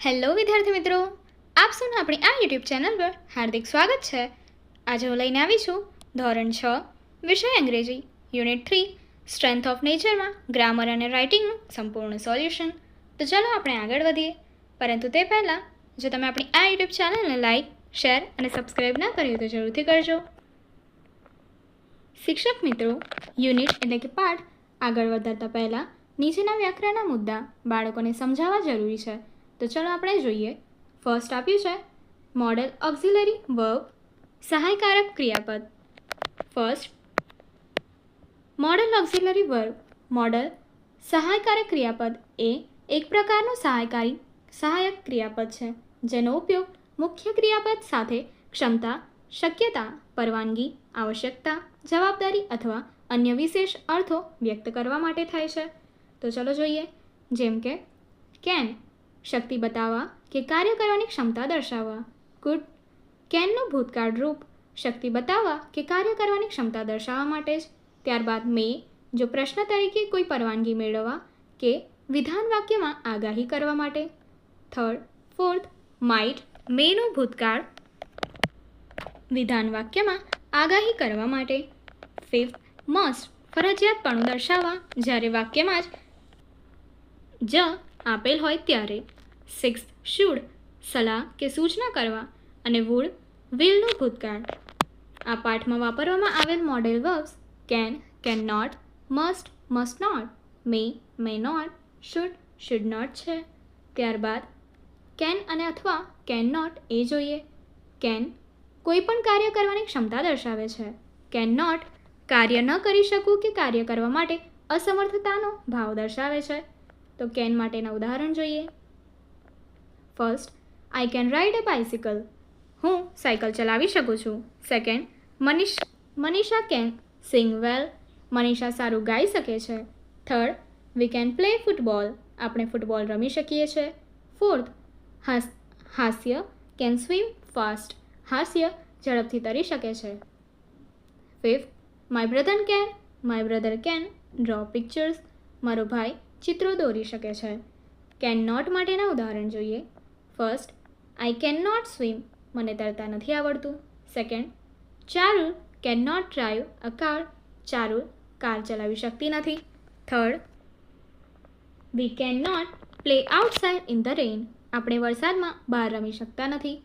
Hello વિદ્યાર્થી મિત્રો, આપ સૌનું આપણી આ યુટ્યુબ ચેનલ પર હાર્દિક સ્વાગત છે. આજે હું લઈને આવી છું ધોરણ 6 વિષય અંગ્રેજી યુનિટ 3 સ્ટ્રેન્થ ઓફ નેચરમાં ગ્રામર અને રાઇટિંગનું સંપૂર્ણ સોલ્યુશન. તો ચાલો આપણે આગળ વધીએ, પરંતુ તે પહેલાં જો તમે આપણી આ યુટ્યુબ ચેનલને લાઇક, શેર અને સબસ્ક્રાઈબ ના કર્યું તો જરૂરથી કરજો. શિક્ષક મિત્રો, યુનિટ એટલે કે પાઠ આગળ વધારતા પહેલાં નીચેના વ્યાકરણના મુદ્દા બાળકોને સમજાવવા જરૂરી છે. તો ચાલો આપણે જોઈએ. ફર્સ્ટ આપ્યું છે મોડેલ ઓક્ઝિલરી વર્બ, સહાયકારક ક્રિયાપદ. First, modal auxiliary verb. Modal સહાયકારક ક્રિયાપદ એ એક પ્રકારનું સહાયક ક્રિયાપદ છે જેનો ઉપયોગ મુખ્ય ક્રિયાપદ સાથે ક્ષમતા, શક્યતા, પરવાનગી, આવશ્યકતા, જવાબદારી અથવા અન્ય વિશેષ અર્થો વ્યક્ત કરવા માટે થાય છે. તો ચાલો જોઈએ. જેમ કે કેન, શક્તિ બતાવવા કે કાર્ય કરવાની ક્ષમતા દર્શાવવા. કુડ, કેનનું ભૂતકાળ રૂપ, શક્તિ બતાવવા કે કાર્ય કરવાની ક્ષમતા દર્શાવવા માટે જ. ત્યારબાદ મે, જો પ્રશ્ન તરીકે કોઈ પરવાનગી મેળવવા કે વિધાન વાક્યમાં આગાહી કરવા માટે. ફોર્થ, માઇટ, મેનું ભૂતકાળ વિધાન વાક્યમાં આગાહી કરવા માટે. ફિફ્થ, મસ્ટ, ફરજિયાતપણું દર્શાવવા જ્યારે વાક્યમાં જ આપેલ હોય ત્યારે. સિક્સ્થ, શુડ, સલાહ કે સૂચના કરવા. અને વુડ, વિલનું ભૂતકાળ. આ પાઠમાં વાપરવામાં આવેલ model verbs can, can not, must, must not, may not, should not છે. ત્યારબાદ કેન અને અથવા કેન નોટ એ જોઈએ. કેન કોઈ પણ કાર્ય કરવાની ક્ષમતા દર્શાવે છે. કેન નોટ કાર્ય ન કરી શકવું કે કાર્ય કરવા માટે અસમર્થતાનો ભાવ દર્શાવે છે. તો કેન માટેના ઉદાહરણ જોઈએ. First, I can ride a bicycle. હું સાયકલ ચલાવી શકું છું. સેકન્ડ, મનીષા કેન સિંગ વેલ. મનીષા સારું ગાઈ શકે છે. Third, we can play football. આપણે ફૂટબોલ રમી શકીએ છીએ. ફોર્થ, હાસ્ય કેન સ્વિમ ફાસ્ટ. હાસ્ય ઝડપથી તરી શકે છે. Fifth, my brother can draw pictures. મારો ભાઈ ચિત્રો દોરી શકે છે. કેન નોટ માટેના ઉદાહરણ જોઈએ. First, I can not swim. મને તરતા નથી આવડતું. Second, Charul can not drive a car. Charul car ચલાવી શકતી નથી. Third, we can not play outside in the rain. આપણે વરસાદમાં બહાર રમી શકતા નથી.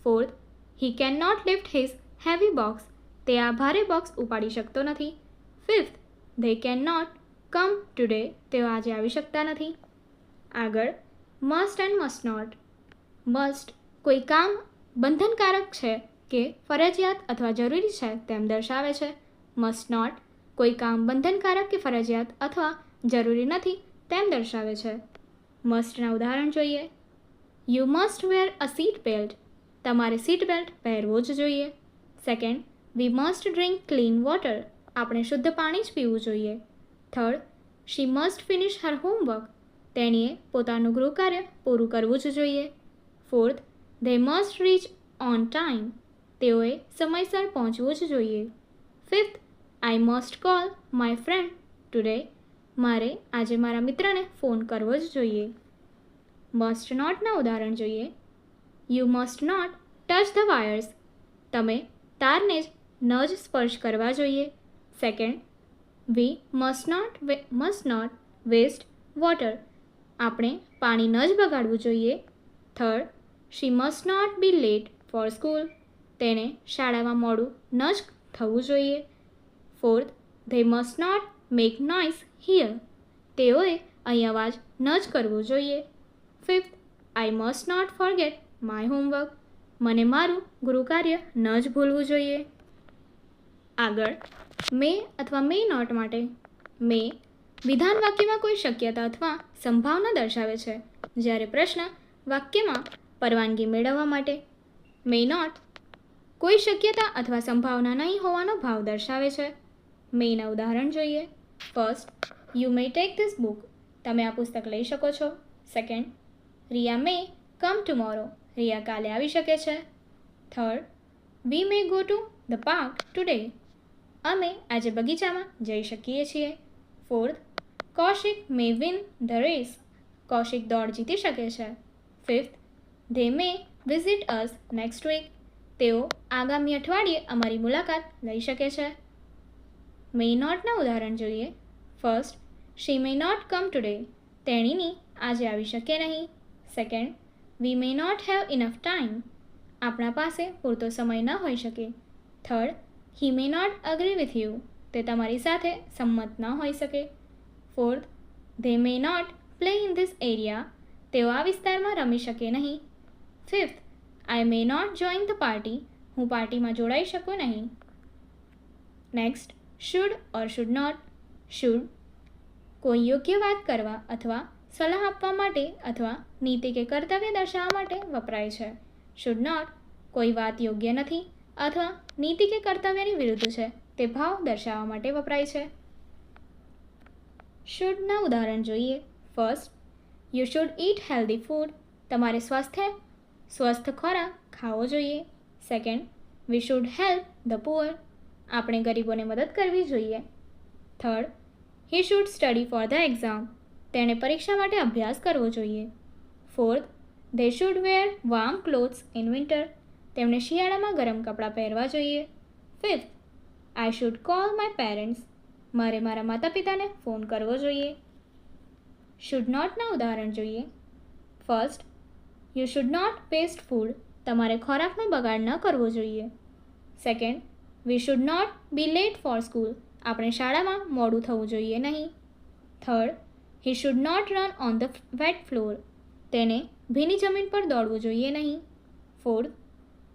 Fourth, he can not lift his heavy box. તે આ ભારે બોક્સ ઉપાડી શકતો નથી. Fifth, they can not come today. તેઓ આજે આવી શકતા નથી. આગળ must and must not. Must કોઈ કામ બંધનકારક છે કે ફરજિયાત અથવા જરૂરી છે તેમ દર્શાવે છે. મસ્ટ નોટ કોઈ કામ બંધનકારક કે ફરજિયાત અથવા જરૂરી નથી તેમ દર્શાવે છે. મસ્ટના ઉદાહરણ જોઈએ. You must wear a seat belt. તમારે સીટ બેલ્ટ પહેરવો જ જોઈએ. Second, we must drink clean water. આપણે શુદ્ધ પાણી જ પીવું જોઈએ. Third, she must finish her homework. તેણીએ પોતાનું ગૃહકાર્ય પૂરું કરવું જ જોઈએ. Fourth, they must reach on time. તેઓએ સમયસર પહોંચવું જ જોઈએ. Fifth, I must call my friend today. મારે આજે મારા મિત્રને ફોન કરવો જ જોઈએ. મસ્ટ નોટના ઉદાહરણ જોઈએ. You must not touch the wires. તમે તારને ન જ સ્પર્શ કરવા જોઈએ. Second, we must not waste water. આપણે પાણી ન જ બગાડવું જોઈએ. Third, she must not be late for school. તેને શાળામાં મોડું ન જ થવું જોઈએ. Fourth, they must not make noise here. તેઓએ અહીં અવાજ ન જ કરવો જોઈએ. Fifth, I must not forget my homework. મને મારું ગૃહકાર્ય ન જ ભૂલવું જોઈએ. આગળ મે અથવા મે નોટ માટે. મે વિધાન વાક્યમાં કોઈ શક્યતા અથવા સંભાવના દર્શાવે છે, જ્યારે પ્રશ્ન વાક્યમાં પરવાનગી મેળવવા માટે. મે નોટ કોઈ શક્યતા અથવા સંભાવના નહીં હોવાનો ભાવ દર્શાવે છે. મેના ઉદાહરણ જોઈએ. First, you may take this book. તમે આ પુસ્તક લઈ શકો છો. Second, Riya may come tomorrow. Riya કાલે આવી શકે છે. Third, we may go to the park today. અમે આજે બગીચામાં જઈ શકીએ છીએ. Fourth, Kaushik may win the race. Kaushik દોડ જીતી શકે છે. Fifth, they may visit us next week. તેઓ આગામી અઠવાડિયે અમારી મુલાકાત લઈ શકે છે. મે નોટના ઉદાહરણ જોઈએ. First, she may not come today. તેણીની આજે આવી શકે નહીં. Second, we may not have enough time. આપણા પાસે પૂરતો સમય ન હોઈ શકે. Third, he may not agree with you. તે તમારી સાથે સંમત ન હોઈ શકે. Fourth, they may not play in this area. તેઓ આ વિસ્તારમાં રમી શકે નહીં. Fifth, I may not join the party. હું પાર્ટીમાં જોડાઈ શકું નહીં. Next, should or should not. Should કોઈ યોગ્ય વાત કરવા અથવા સલાહ આપવા માટે અથવા નીતિ કે કર્તવ્ય દર્શાવવા માટે વપરાય છે. શુડ નોટ કોઈ વાત યોગ્ય નથી અથવા નીતિ કે કર્તવ્યની વિરુદ્ધ છે તે ભાવ દર્શાવવા માટે વપરાય છે. શુડના ઉદાહરણ જોઈએ. First, you should eat healthy food. તમારે સ્વસ્થ ખોરાક ખાવો જોઈએ. Second, we should help the poor. આપણે ગરીબોને મદદ કરવી જોઈએ. Third, he should study for the exam. તેણે પરીક્ષા માટે અભ્યાસ કરવો જોઈએ. Fourth, they should wear warm clothes in winter. તેમણે શિયાળામાં ગરમ કપડાં પહેરવા જોઈએ. Fifth, I should call my parents. મારે મારા માતા પિતાને ફોન કરવો જોઈએ. શુડ નોટના ઉદાહરણ જોઈએ. First, you should not waste food. તમારે ખોરાકનો બગાડ ન કરવો જોઈએ. Second, we should not be late for school. આપણે શાળામાં મોડું થવું જોઈએ નહીં. Third, he should not run on the wet floor. તેને ભીની જમીન પર દોડવું જોઈએ નહીં. Fourth,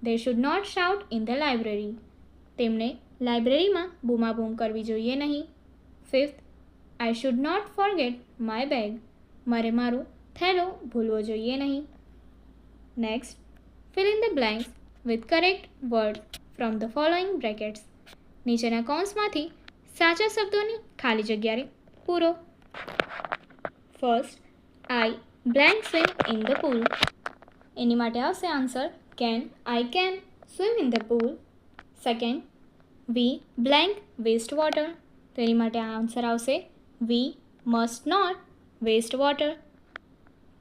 they should not shout in the library. તેમણે લાઇબ્રેરીમાં બૂમાબૂમ કરવી જોઈએ નહીં. Fifth, I should not forget my bag. મારે મારું થેલો ભૂલવો જોઈએ નહીં. Next, fill in the blanks with correct words from the following brackets. નીચેના કૌંસમાંથી સાચા શબ્દોની ખાલી જગ્યાને પૂરો. First, I blank swim in the pool. એની માટે આવશે answer I can swim in the pool. Second, we blank waste water. તો એની માટે આ આન્સર આવશે we must not waste water.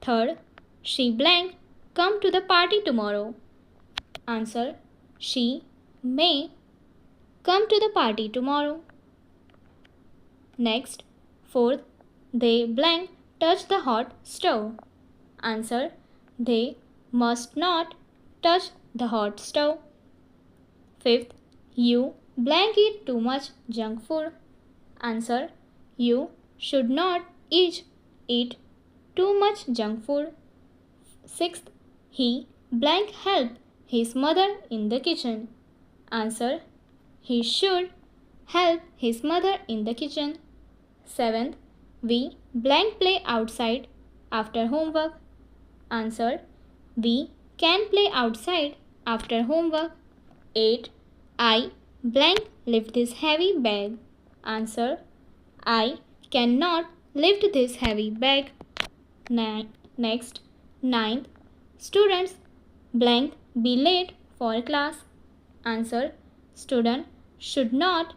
Third, she blank come to the party tomorrow. Answer, she may come to the party tomorrow. Next, fourth, they blank touch the hot stove. Answer, they must not touch the hot stove. Fifth, you blank eat too much junk food. Answer, you should not eat too much junk food. Sixth, he blank help his mother in the kitchen. Answer, he should help his mother in the kitchen. Seventh, we blank play outside after homework. Answer, we can play outside after homework. 8. I blank lift this heavy bag. Answer, I cannot lift this heavy bag. Next, 9th, students blank be late for class. Answer, student should not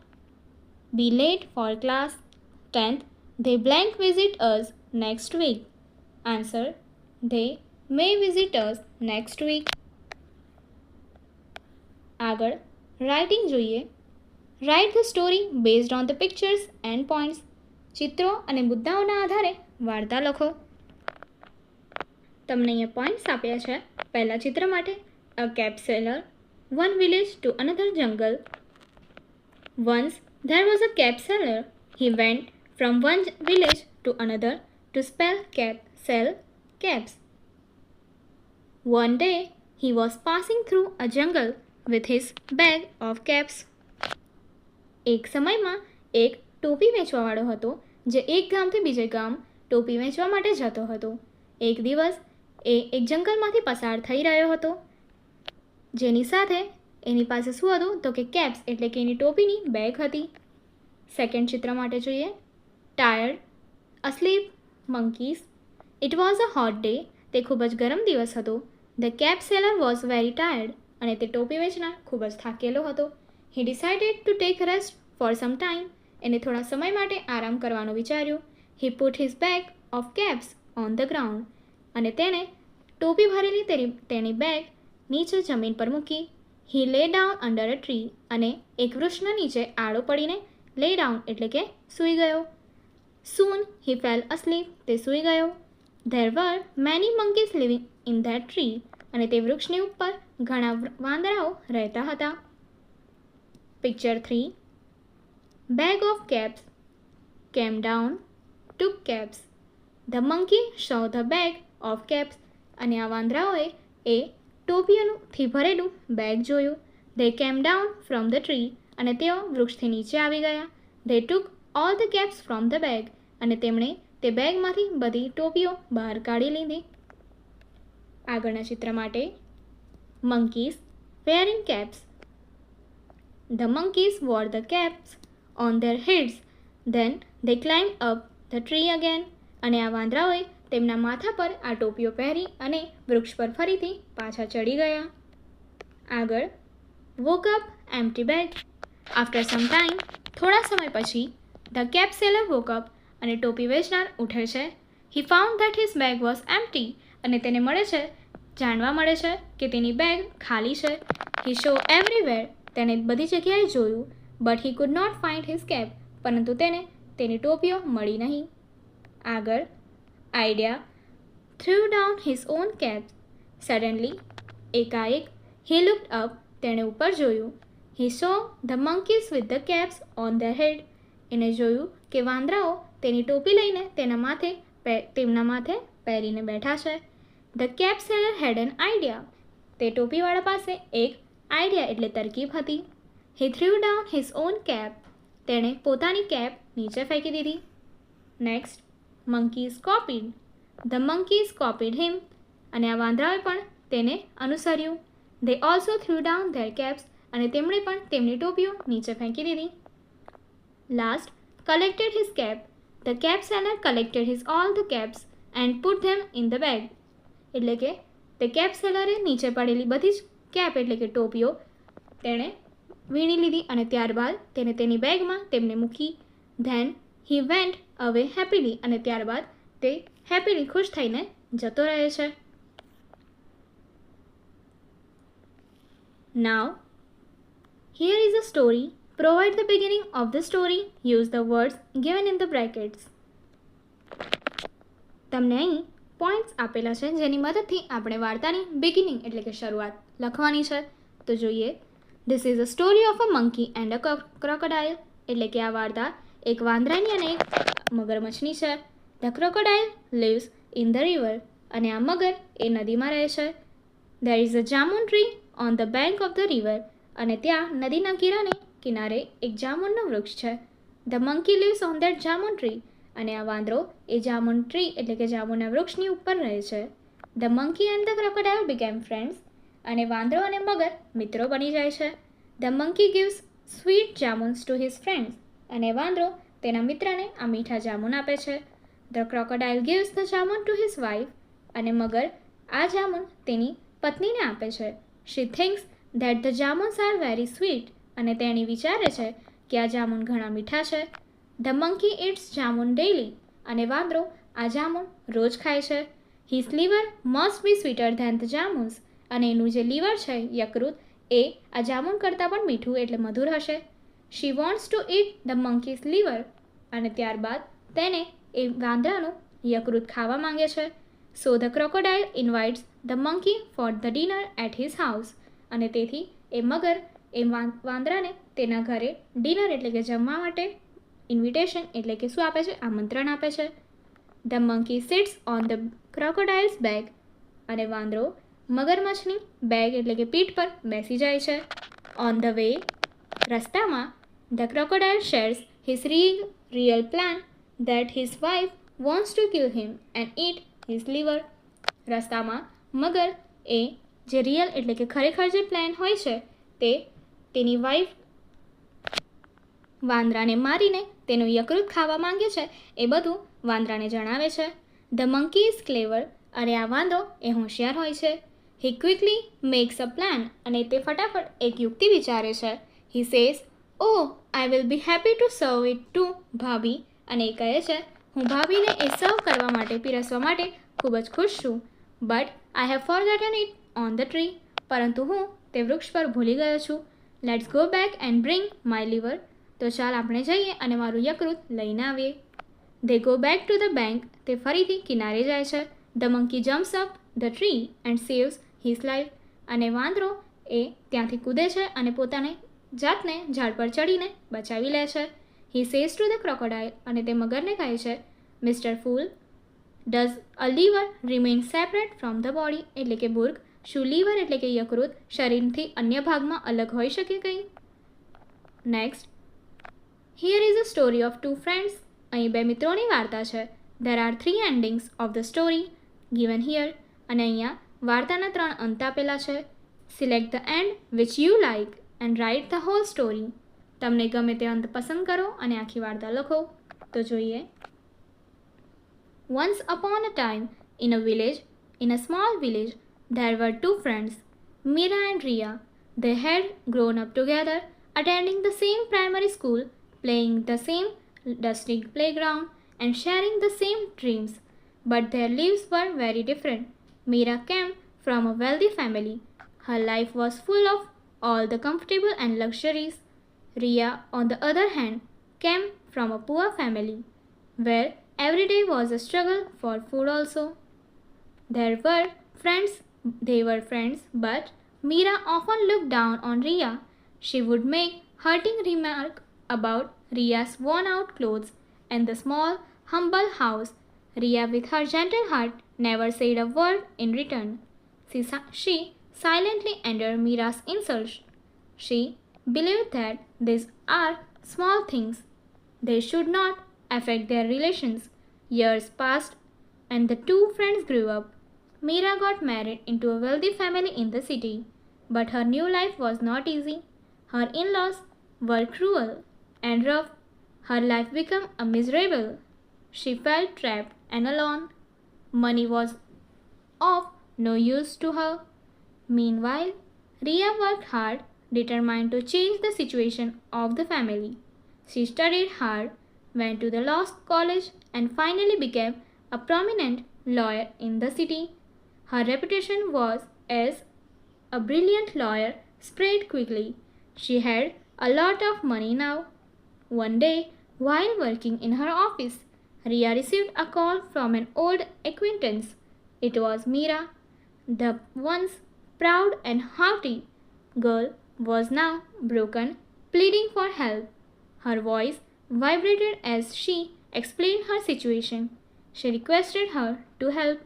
be late for class. 10th, they blank visit us next week. Answer, they may visit us next week. આગળ writing જોઈએ. Write the story based on the pictures and points. ચિત્રો અને મુદ્દાઓના આધારે વાર્તા લખો. તમને અહીંયા points આપ્યા છે. પહેલા ચિત્ર માટે a cap seller, one village to another jungle. Once there was a cap seller. He went from one village to another to sell caps. One day, he was passing through a jungle with his bag of caps. એક સમયમાં એક ટોપી વેચવાવાળો હતો જે એક ગામથી બીજે ગામ ટોપી વેચવા માટે જતો હતો. એક દિવસ એ એક જંગલમાંથી પસાર થઈ રહ્યો હતો જેની સાથે એની પાસે શું હતું તો કે કેપ્સ એટલે કે એની ટોપીની બેગ હતી. સેકન્ડ ચિત્ર માટે જોઈએ. Tired, asleep, monkeys. It was a hot day. તે ખૂબ જ ગરમ દિવસ હતો. The cap seller was very tired. અને તે ટોપી વેચનાર ખૂબ જ થાકેલો હતો. He decided to take rest for some time. એને થોડા સમય માટે આરામ કરવાનું વિચાર્યું. He put his bag of caps on the ground. અને તેણે ટોપી ભરેલી તેની બેગ નીચે જમીન પર મૂકી. હી લે ડાઉન અંડર અ ટ્રી, અને એક વૃક્ષના નીચે આડો પડીને લે ડાઉન એટલે કે સૂઈ ગયો. સૂન હી ફેલ અસ્લીપ, તે સૂઈ ગયો. There were many monkeys living in that tree, અને તે વૃક્ષની ઉપર ઘણા વાંદરાઓ રહેતા હતા. પિક્ચર 3. બેગ ઓફ કેપ્સ કેમ down, took caps. The monkey so the bag of caps, અને આ વાંદરાઓએ એ ટોપીઓથી ભરેલું બેગ જોયું. ધે કેમ ડાઉન ફ્રોમ ધ ટ્રી, અને તેઓ વૃક્ષથી નીચે આવી ગયા. They took all the caps from the bag, અને તેમણે તે બેગમાંથી બધી ટોપીઓ બહાર કાઢી લીધી. આગળના ચિત્ર માટે monkeys wearing caps. The monkeys wore the caps on their heads. Then they climbed up the tree again. અને આ વાંદરાઓએ તેમના માથા પર આ ટોપીઓ પહેરી અને વૃક્ષ પર ફરીથી પાછા ચડી ગયા. આગળ woke up empty bag. After some time, થોડા સમય પછી the cap seller woke up, અને ટોપી વેચનાર ઉઠે છે. He found that his bag was empty. અને તેને જાણવા મળે છે કે તેની બેગ ખાલી છે. He showed everywhere. તેણે બધી જગ્યાએ જોયું. But he could not find his cap. પરંતુ તેને તેની ટોપીઓ મળી નહીં. આગળ idea threw down his own cap. Suddenly, એકાએક he looked up. તેણે ઉપર જોયું. He saw the monkeys with the caps on their head. એને જોયું કે વાંદરાઓ તેની ટોપી લઈને તેમના માથે પહેરીને બેઠા છે. The cap seller had an idea. તે ટોપીવાળા પાસે એક આઈડિયા એટલે તરકીબ હતી. He threw down his own cap. તેણે પોતાની કેપ નીચે ફેંકી દીધી. Next, monkeys copied. The monkeys copied him. અને આ વાંદરાઓએ પણ તેને અનુસર્યું. They also threw down their caps. અને તેમણે પણ તેમની ટોપીઓ નીચે ફેંકી દીધી. Last, collected his cap. The cap seller collected his all the caps and put them in the bag. એટલે કે તે કેપ સેલરે નીચે પડેલી બધી જ કેપ એટલે કે ટોપીઓ તેણે વીણી લીધી અને ત્યારબાદ તેને તેની બેગમાં તેમને મૂકી. Then he went away happily, અને ત્યારબાદ તે હેપીલી ખુશ થઈને જતો રહે છે. Now here is a story. Provide the beginning of the story. Use the words given in the brackets. તમને અહીં પોઈન્ટ્સ આપેલા છે જેની મદદથી આપણે વાર્તાની બિગિનિંગ એટલે કે શરૂઆત લખવાની છે. તો જોઈએ. This is a story of a monkey and a crocodile. એટલે કે આ વાર્તા એક વાંદરાની અને એક મગરમચ્છની છે. The crocodile lives in the river. અને આ મગર એ નદીમાં રહે છે. There is a jamun tree on the bank of the river. અને ત્યાં નદીના કિનારે એક જામુનનું વૃક્ષ છે. The monkey lives on that jamun tree. અને આ વાંદરો એ જામુન ટ્રી એટલે કે જામુનના વૃક્ષની ઉપર રહે છે. The monkey and the crocodile became friends. અને વાંદરો અને મગર મિત્રો બની જાય છે. The monkey gives sweet jamuns to his friends. અને વાંદરો તેના મિત્રને આ મીઠા જામુન આપે છે. The crocodile gives the jamun to his wife. અને મગર આ જામુન તેની પત્નીને આપે છે. She thinks that the jamuns are very sweet. અને તેણી વિચારે છે કે આ જામુન ઘણા મીઠા છે. The monkey eats jamun daily. અને વાંદરો આ જામુન રોજ ખાય છે. His liver must be sweeter than the jamuns. અને એનું જે લીવર છે યકૃત એ આ જામુન કરતાં પણ મીઠું એટલે મધુર હશે. She wants to eat the monkey's liver. અને ત્યારબાદ તેને એ વાંદરાનું યકૃત ખાવા માંગે છે. So the crocodile invites the monkey for the dinner at his house. અને તેથી એ મગર એ વાંદરાને તેના ઘરે ડિનર એટલે કે જમવા માટે ઇન્વિટેશન એટલે કે શું આપે છે? આમંત્રણ આપે છે. The monkey sits on the ક્રોકોડાઇલ્સ bag. અને વાંદરો મગરમચ્છની બેગ એટલે કે પીઠ પર બેસી જાય છે. On the way. રસ્તામાં the crocodile shares his real plan that his wife wants to kill him and eat his liver. રસ્તામાં મગર એ જે રિયલ એટલે કે ખરેખર જે પ્લાન હોય છે તે તેની વાઇફ વાંદરાને મારીને તેનું યકૃત ખાવા માંગે છે એ બધું વાંદરાને જણાવે છે. The monkey is clever. અને આ વાંદરો એ હોશિયાર હોય છે. He quickly makes a plan. અને તે ફટાફટ એક યુક્તિ વિચારે છે. He says oh I will be happy to serve it to bhabhi. અને એ કહે છે હું ભાભીને એ સર્વ કરવા માટે પીરસવા માટે ખૂબ જ ખુશ છું. But I have forgotten it on the tree. પરંતુ હું તે વૃક્ષ પર ભૂલી ગયો છું. Let's go back and bring my liver. તો ચાલ આપણે જઈએ અને મારું યકૃત લઈને આવીએ. They go back to the bank. તે ફરીથી કિનારે જાય છે. The monkey jumps up the tree and saves his life. અને વાંદરો એ ત્યાંથી કૂદે છે અને પોતાને જાતને ઝાડ પર ચડીને બચાવી લે છે. He says to the crocodile. અને તે મગરને કહે છે, mister fool, does a liver remain separate from the body? એટલે કે મૂર્ખ, શું લીવર એટલે કે યકૃત શરીરથી અન્ય ભાગમાં અલગ હોઈ શકે કંઈ? Next, here is a story of two friends. અહીં બે મિત્રોની વાર્તા છે. There are 3 endings of the story given here. અને અહીંયા વાર્તાના 3 અંત આપેલા છે. Select the end which you like and write the whole story. તમને ગમે તે અંત પસંદ કરો અને આખી વાર્તા લખો. તો જોઈએ. Once upon a time, in a small village, there were 2 friends, Mira and Ria. They had grown up together, attending the same primary school, playing the same dusty playground, and sharing the same dreams. But their lives were very different. Mira came from a wealthy family. Her life was full of all the comfortable and luxuries. Ria, on the other hand, came from a poor family, where every day was a struggle for food also. They were friends, but Mira often looked down on Ria. She would make hurting remarks about Ria's worn-out clothes and the small, humble house. Ria, with her gentle heart, never said a word in return. She silently endured Mira's insults. She believed that these are small things. They should not affect their relations. Years passed and the 2 friends grew up. Mira got married into a wealthy family in the city, but her new life was not easy. Her in-laws were cruel and rough. Her life became miserable. She felt trapped and alone. Money was of no use to her. Meanwhile, Ria worked hard, determined to change the situation of the family. She studied hard, went to the law college, and finally became a prominent lawyer in the city. Her reputation was as a brilliant lawyer spread quickly. She had a lot of money now. One day, while working in her office, Ria received a call from an old acquaintance. It was Mira. The once proud and haughty girl was now broken, pleading for help. Her voice vibrated as she explained her situation. She requested her to help.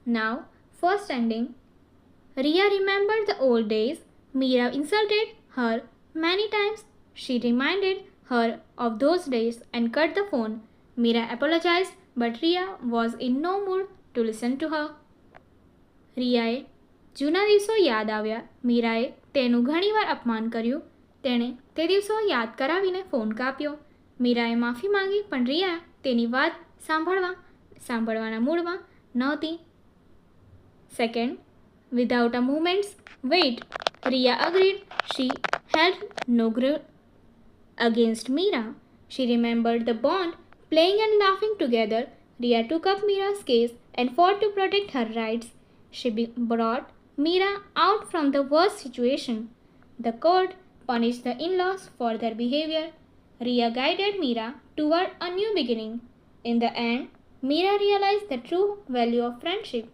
Now, first ending. Ria remembered the old days. Mira insulted her many times. She reminded her of those days and cut the phone. Mira apologized, but Ria was in no mood to listen to her. રિયાએ જૂના દિવસો યાદ આવ્યા. મીરાએ તેનું ઘણીવાર અપમાન કર્યું. તેણે તે દિવસો યાદ કરાવીને ફોન કાપ્યો. મીરાએ માફી માંગી, પણ રિયા તેની વાત સાંભળવાના મૂડમાં નહોતી. Second, without a moment's wait, Ria agreed. She held no grudge against Mira. She remembered the bond, playing and laughing together. Ria took up Mira's case and fought to protect her rights. She brought Mira out from the worst situation. The court punished the in-laws for their behavior. Ria guided Mira toward a new beginning. In the end, Mira realized the true value of friendship.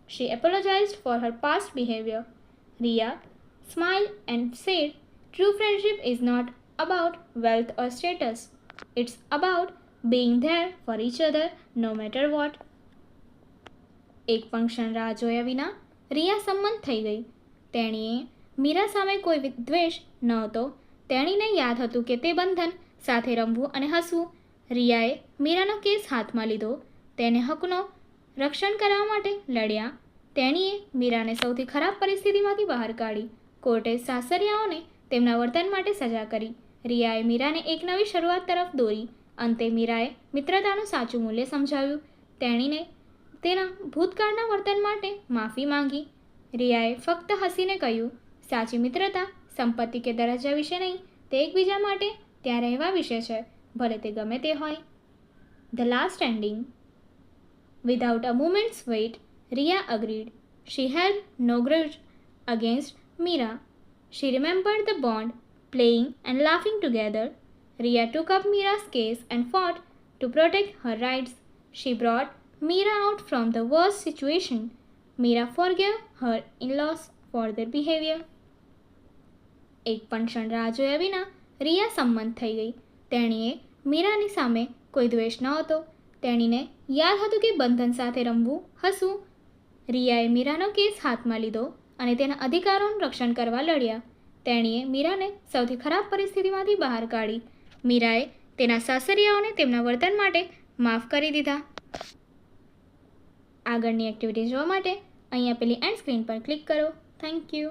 She apologized for her past behavior. Ria smiled and said, true friendship is not about wealth or status. It's about being there for each other no matter what. એક function રાહ જોયા વિના રિયા સંમત થઈ ગઈ. તેણીએ મીરા સામે કોઈ દ્વેષ ન હતો. તેણીને યાદ હતું કે તે બંધન સાથે રમવું અને હસવું. રિયાએ મીરાનો કેસ હાથમાં લીધો. તેને હકનો રક્ષણ કરવા માટે લડ્યા. તેણીએ મીરાને સૌથી ખરાબ પરિસ્થિતિમાંથી બહાર કાઢી. કોર્ટે સાસરિયાઓને તેમના વર્તન માટે સજા કરી. રિયાએ મીરાને એક નવી શરૂઆત તરફ દોરી. અંતે મીરાએ મિત્રતાનું સાચું મૂલ્ય સમજાવ્યું. તેણીને તેના ભૂતકાળના વર્તન માટે માફી માંગી. રિયાએ ફક્ત હસીને કહ્યું, સાચી મિત્રતા સંપત્તિ કે દરજ્જા વિશે નહીં, તે એકબીજા માટે ત્યાં રહેવા વિશે છે, ભલે તે ગમે તે હોય. The last ending. Without a moment's wait, Ria agreed. She held no grudge against Mira. She remembered the bond, playing and laughing together. Ria took up Mira's case and fought to protect her rights. She brought Mira out from the worst situation. Mira forgave her in-laws for their behavior. એક પણ ક્ષણ રાહ જોયા વિના રિયા સંમત થઈ ગઈ. તેણીએ મીરાની સામે કોઈ દ્વેષ નહોતો. તેણીને યાદ હતું કે બંધન સાથે રમવું હસવું. રિયાએ મીરાનો કેસ હાથમાં લીધો અને તેના અધિકારોનું રક્ષણ કરવા લડ્યા. તેણીએ મીરાને સૌથી ખરાબ પરિસ્થિતિમાંથી બહાર કાઢી. મીરાએ તેના સાસરિયાઓને તેમના વર્તન માટે માફ કરી દીધા. આગળની એક્ટિવિટી જોવા માટે અહીં આપેલી એન્ડ સ્ક્રીન પર ક્લિક કરો. Thank you.